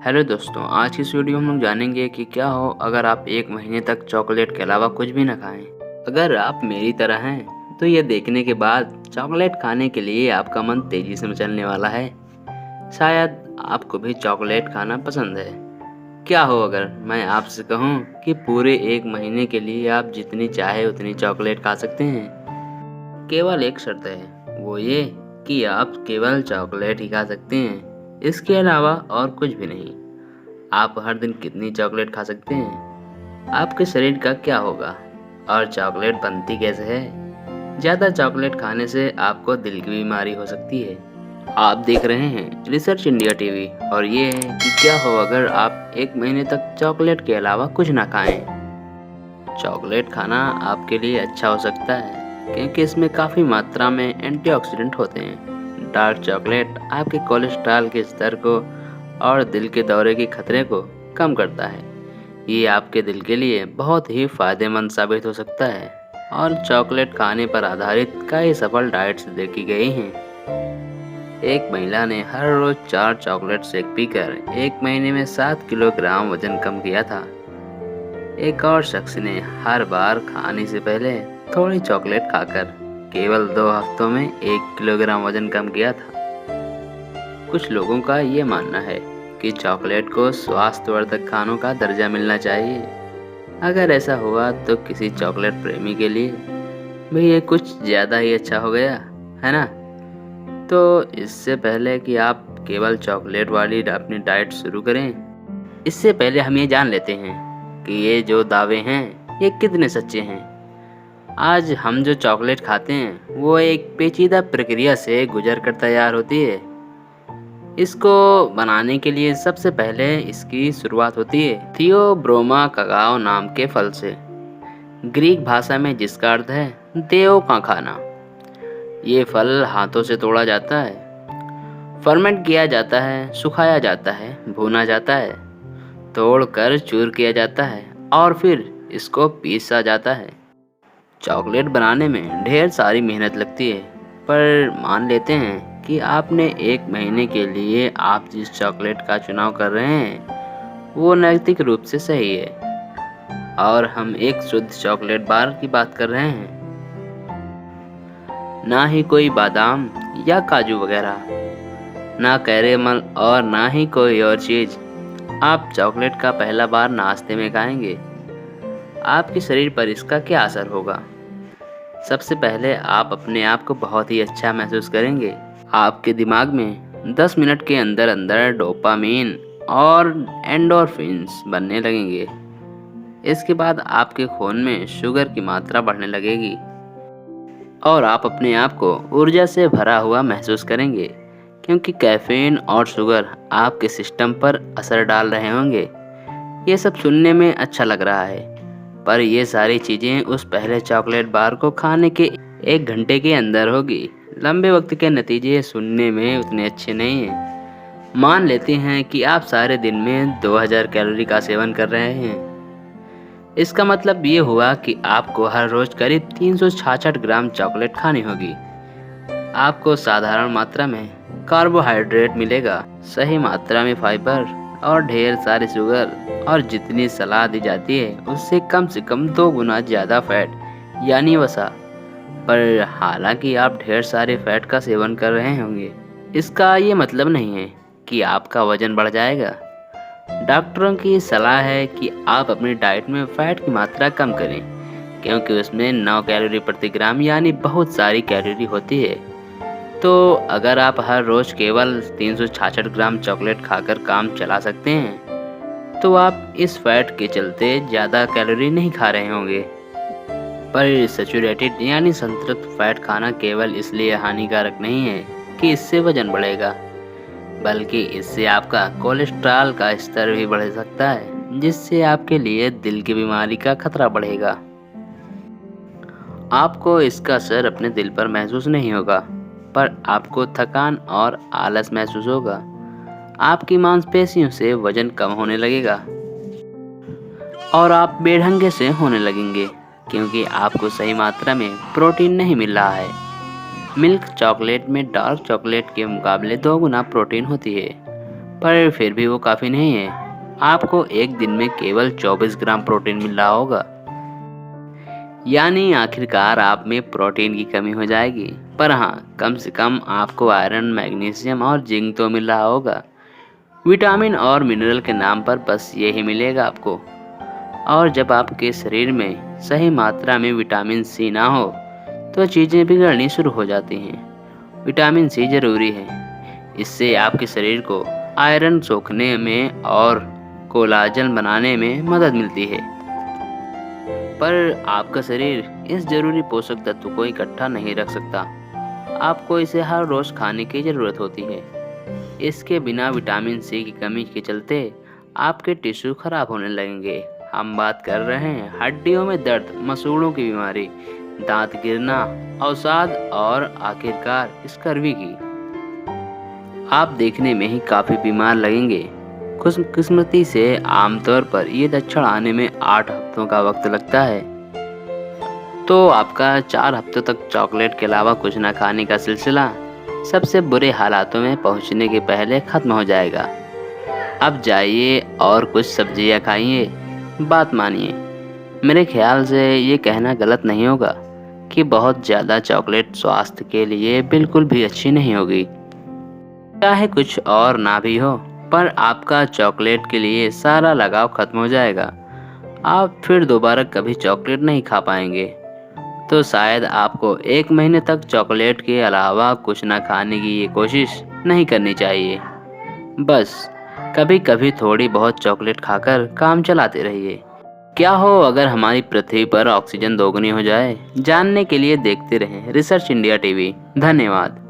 Hello दोस्तों, आज की इस वीडियो में हम लोग जानेंगे कि क्या हो अगर आप एक महीने तक चॉकलेट के अलावा कुछ भी ना खाएं। अगर आप मेरी तरह हैं तो ये देखने के बाद चॉकलेट खाने के लिए आपका मन तेजी से मचलने वाला है। शायद आपको भी चॉकलेट खाना पसंद है। क्या हो अगर मैं आपसे कहूँ कि पूरे एक महीने के लिए आप जितनी चाहे उतनी चॉकलेट खा सकते हैं। केवल एक शर्त है, वो ये कि आप केवल चॉकलेट ही खा सकते हैं, इसके अलावा और कुछ भी नहीं। आप हर दिन कितनी चॉकलेट खा सकते हैं, आपके शरीर का क्या होगा और चॉकलेट बनती कैसे है। ज़्यादा चॉकलेट खाने से आपको दिल की बीमारी हो सकती है। आप देख रहे हैं रिसर्च इंडिया टीवी और ये है कि क्या हो अगर आप एक महीने तक चॉकलेट के अलावा कुछ ना खाएं। चॉकलेट खाना आपके लिए अच्छा हो सकता है क्योंकि इसमें काफ़ी मात्रा में एंटीऑक्सीडेंट होते हैं। डार्क चॉकलेट आपके कोलेस्ट्रॉल के स्तर को और दिल के दौरे के खतरे को कम करता है। ये आपके दिल के लिए बहुत ही फायदेमंद साबित हो सकता है और चॉकलेट खाने पर आधारित कई सफल डाइट्स देखी गई हैं। एक महिला ने हर रोज 4 चॉकलेट शेक पीकर एक महीने में 7 किलोग्राम वजन कम किया था। एक और शख्स ने हर बार खाने से पहले थोड़ी चॉकलेट खाकर केवल 2 हफ्तों में 1 किलोग्राम वजन कम किया था। कुछ लोगों का ये मानना है कि चॉकलेट को स्वास्थ्यवर्धक खानों का दर्जा मिलना चाहिए। अगर ऐसा हुआ तो किसी चॉकलेट प्रेमी के लिए भी ये कुछ ज़्यादा ही अच्छा हो गया, है ना? तो इससे पहले कि आप केवल चॉकलेट वाली अपनी डाइट शुरू करें, इससे पहले हम ये जान लेते हैं कि ये जो दावे हैं ये कितने सच्चे हैं। आज हम जो चॉकलेट खाते हैं वो एक पेचीदा प्रक्रिया से गुजर कर तैयार होती है। इसको बनाने के लिए सबसे पहले इसकी शुरुआत होती है थियोब्रोमा काकाओ नाम के फल से, ग्रीक भाषा में जिसका अर्थ है देवों का खाना। ये फल हाथों से तोड़ा जाता है, फर्मेंट किया जाता है, सुखाया जाता है, भुना जाता है, तोड़कर चूर किया जाता है और फिर इसको पीसा जाता है। चॉकलेट बनाने में ढेर सारी मेहनत लगती है, पर मान लेते हैं कि आपने एक महीने के लिए आप जिस चॉकलेट का चुनाव कर रहे हैं वो नैतिक रूप से सही है और हम एक शुद्ध चॉकलेट बार की बात कर रहे हैं, ना ही कोई बादाम या काजू वगैरह, ना कैरेमल और ना ही कोई और चीज़। आप चॉकलेट का पहला बार नाश्ते में खाएंगे, आपके शरीर पर इसका क्या असर होगा? सबसे पहले आप अपने आप को बहुत ही अच्छा महसूस करेंगे। आपके दिमाग में 10 मिनट के अंदर अंदर डोपामीन और एंडोर्फिन्स बनने लगेंगे। इसके बाद आपके खून में शुगर की मात्रा बढ़ने लगेगी और आप अपने आप को ऊर्जा से भरा हुआ महसूस करेंगे क्योंकि कैफीन और शुगर आपके सिस्टम पर असर डाल रहे होंगे। ये सब सुनने में अच्छा लग रहा है, पर ये सारी चीज़ें उस पहले चॉकलेट बार को खाने के 1 घंटे के अंदर होगी। लंबे वक्त के नतीजे सुनने में उतने अच्छे नहीं हैं। मान लेते हैं कि आप सारे दिन में 2000 कैलोरी का सेवन कर रहे हैं। इसका मतलब ये हुआ कि आपको हर रोज करीब 366 ग्राम चॉकलेट खानी होगी। आपको साधारण मात्रा में कार्बोहाइड्रेट मिलेगा, सही मात्रा में फाइबर और ढेर सारे शुगर, और जितनी सलाह दी जाती है उससे कम से कम 2 गुना ज़्यादा फैट यानी वसा। पर हालांकि आप ढेर सारे फैट का सेवन कर रहे होंगे, इसका ये मतलब नहीं है कि आपका वजन बढ़ जाएगा। डॉक्टरों की सलाह है कि आप अपनी डाइट में फैट की मात्रा कम करें क्योंकि उसमें 9 कैलोरी प्रति ग्राम यानी बहुत सारी कैलोरी होती है। तो अगर आप हर रोज़ केवल 366 ग्राम चॉकलेट खाकर काम चला सकते हैं तो आप इस फैट के चलते ज़्यादा कैलोरी नहीं खा रहे होंगे। पर सैचुरेटेड यानी संतृप्त फैट खाना केवल इसलिए हानिकारक नहीं है कि इससे वजन बढ़ेगा, बल्कि इससे आपका कोलेस्ट्रॉल का स्तर भी बढ़ सकता है, जिससे आपके लिए दिल की बीमारी का खतरा बढ़ेगा। आपको इसका असर अपने दिल पर महसूस नहीं होगा, पर आपको थकान और आलस महसूस होगा। आपकी मांसपेशियों से वजन कम होने लगेगा और आप बेढंगे से होने लगेंगे क्योंकि आपको सही मात्रा में प्रोटीन नहीं मिल रहा है। मिल्क चॉकलेट में डार्क चॉकलेट के मुकाबले 2 गुना प्रोटीन होती है, पर फिर भी वो काफ़ी नहीं है। आपको एक दिन में केवल 24 ग्राम प्रोटीन मिल रहा होगा। यानी आखिरकार आप में प्रोटीन की कमी हो जाएगी। पर हाँ, कम से कम आपको आयरन, मैग्नीशियम और जिंक तो मिल रहा होगा। विटामिन और मिनरल के नाम पर बस यही मिलेगा आपको। और जब आपके शरीर में सही मात्रा में विटामिन सी ना हो तो चीज़ें बिगड़नी शुरू हो जाती हैं। विटामिन सी जरूरी है। इससे आपके शरीर को आयरन सोखने में और कोलाजन बनाने में मदद मिलती है। पर आपका शरीर इस जरूरी पोषक तत्व को इकट्ठा नहीं रख सकता। आपको इसे हर रोज खाने की ज़रूरत होती है। इसके बिना विटामिन सी की कमी के चलते आपके टिश्यू खराब होने लगेंगे। हम बात कर रहे हैं हड्डियों में दर्द, मसूड़ों की बीमारी, दांत गिरना, अवसाद और आखिरकार स्कर्वी की। आप देखने में ही काफ़ी बीमार लगेंगे। खुशकिस्मती से आमतौर पर ये लक्षण आने में 8 हफ्तों का वक्त लगता है। तो आपका 4 हफ्तों तक चॉकलेट के अलावा कुछ न खाने का सिलसिला सबसे बुरे हालातों में पहुंचने के पहले ख़त्म हो जाएगा। अब जाइए और कुछ सब्जियां खाइए, बात मानिए। मेरे ख्याल से ये कहना गलत नहीं होगा कि बहुत ज़्यादा चॉकलेट स्वास्थ्य के लिए बिल्कुल भी अच्छी नहीं होगी। चाहे कुछ और ना भी हो, पर आपका चॉकलेट के लिए सारा लगाव खत्म हो जाएगा। आप फिर दोबारा कभी चॉकलेट नहीं खा पाएंगे। तो शायद आपको एक महीने तक चॉकलेट के अलावा कुछ ना खाने की ये कोशिश नहीं करनी चाहिए। बस कभी कभी थोड़ी बहुत चॉकलेट खाकर काम चलाते रहिए। क्या हो अगर हमारी पृथ्वी पर ऑक्सीजन दोगुनी हो जाए? जानने के लिए देखते रहें रिसर्च इंडिया टीवी। धन्यवाद।